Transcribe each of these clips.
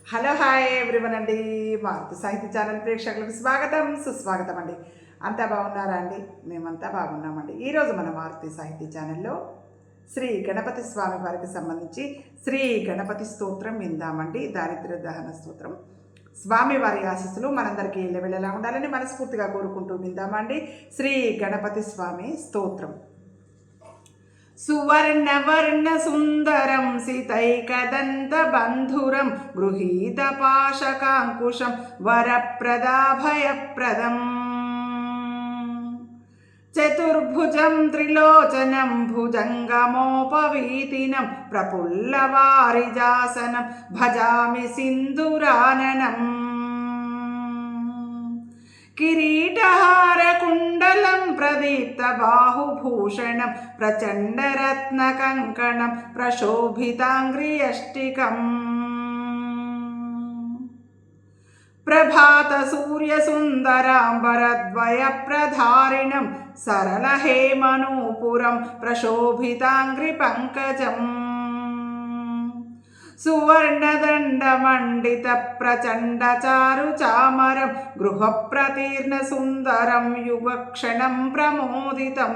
Hello hi everyone అండి. మారుతి సాహిత్య channel ప్రేక్షకులకు స్వాగతం సుస్వాగతం అండి. అంతా బాగున్నారా అండి? మేమంతా బాగున్నామండి. ఈరోజు మన మారుతి సాహిత్య ఛానల్లో శ్రీ గణపతి స్వామి వారికి సంబంధించి శ్రీ గణపతి స్తోత్రం విందామండి. దారిద్ర్య దహన స్తోత్రం. స్వామివారి ఆశీస్సులు మనందరికీ వెళ్ళలా ఉండాలని మనస్ఫూర్తిగా కోరుకుంటూ విందామండి. శ్రీ గణపతి స్వామి స్తోత్రం. సువర్ణవర్ణ సుందరం సితైకదంత బంధురం గృహీత పాశకాంకుశం వరప్రదాభయప్రదం చతుర్భుజం త్రిలోచనం భుజంగమోపవీతినం ప్రఫుల్లవారిజాసనం భజామి సింధురాననం కిరీటహారకుండలం ప్రదీప్తబాహుభూషణం ప్రచండరత్నకంకణం ప్రశోభితాంగ్రియష్టికం ప్రభాతసూర్యసుందరాంబరద్వయప్రధారిణం సరళహేమనూపురం ప్రశోభితాంగ్రిపంకజం సువర్ణదండమండిత ప్రచండ చారు చామరం గృహప్రతీర్ణ సుందరం యుగక్షణం ప్రమోదితం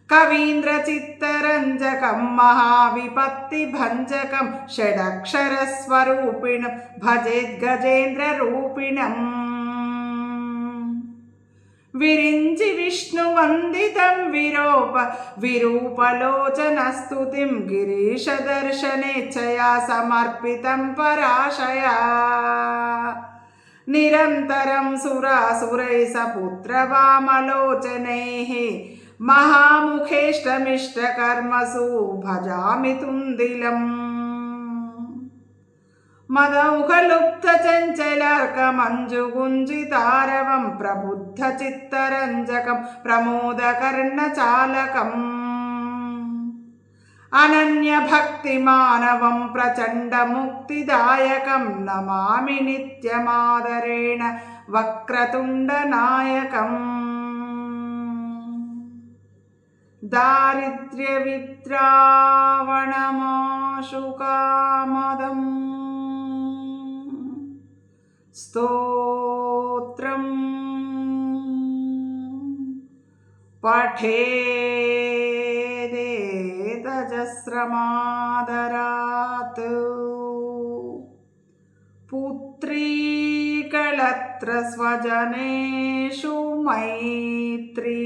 కవీంద్ర చిత్తరంజకం మహావిపత్తి భంజకం షడక్షరస్వరూపిణం భజేద్గజేంద్ర రూపిణం విరించి విష్ణువందితం విరూపలోచనస్తుతిం గిరీశదర్శనేచ్ఛయా సమర్పితం పరాశయా నిరంతరం సురాసురై సపుత్రవామలోచనైః మహాముఖేష్టమిష్టకర్మసు భజామి తుందిలం మదౌఘలుప్త చంచలార్కమంజుగుంజితారవం ప్రబుద్ధ చిత్తరంజకం ప్రమోదకర్ణచాలకం అనన్య భక్తి మానవం ప్రచండ ముక్తిదాయకం నమామి నిత్యమాదరేణ వక్రతుండ నాయకం దారిద్ర్య విద్రావణమాశుకామదం స్తోత్రం పఠేదేతజస్రమాదరాత్ పుత్రీకళత్ర స్వజనేషు మైత్రీ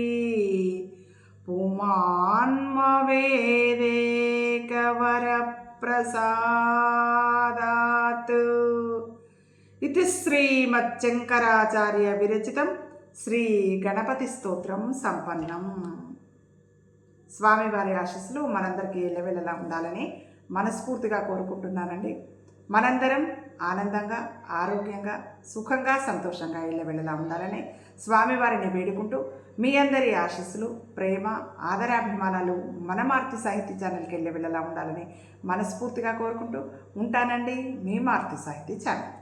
పుమాన్మవేదేకవరప్రసాదాత్. ఇది శ్రీమచ్చంకరాచార్య విరచితం శ్రీ గణపతి స్తోత్రం సంపన్నం. స్వామివారి ఆశీస్సులు మనందరికీ ఎల్లవెల్లలా ఉండాలని మనస్ఫూర్తిగా కోరుకుంటున్నానండి. మనందరం ఆనందంగా ఆరోగ్యంగా సుఖంగా సంతోషంగా ఎల్లవెల్లలా ఉండాలని స్వామివారిని వేడుకుంటూ మీ అందరి ఆశీస్సులు ప్రేమ ఆదరాభిమానాలు మన మారుతి సాహిత్య ఛానల్కి ఎల్లవెల్లలా ఉండాలని మనస్ఫూర్తిగా కోరుకుంటూ ఉంటానండి. మీ మారుతి సాహిత్య ఛానల్.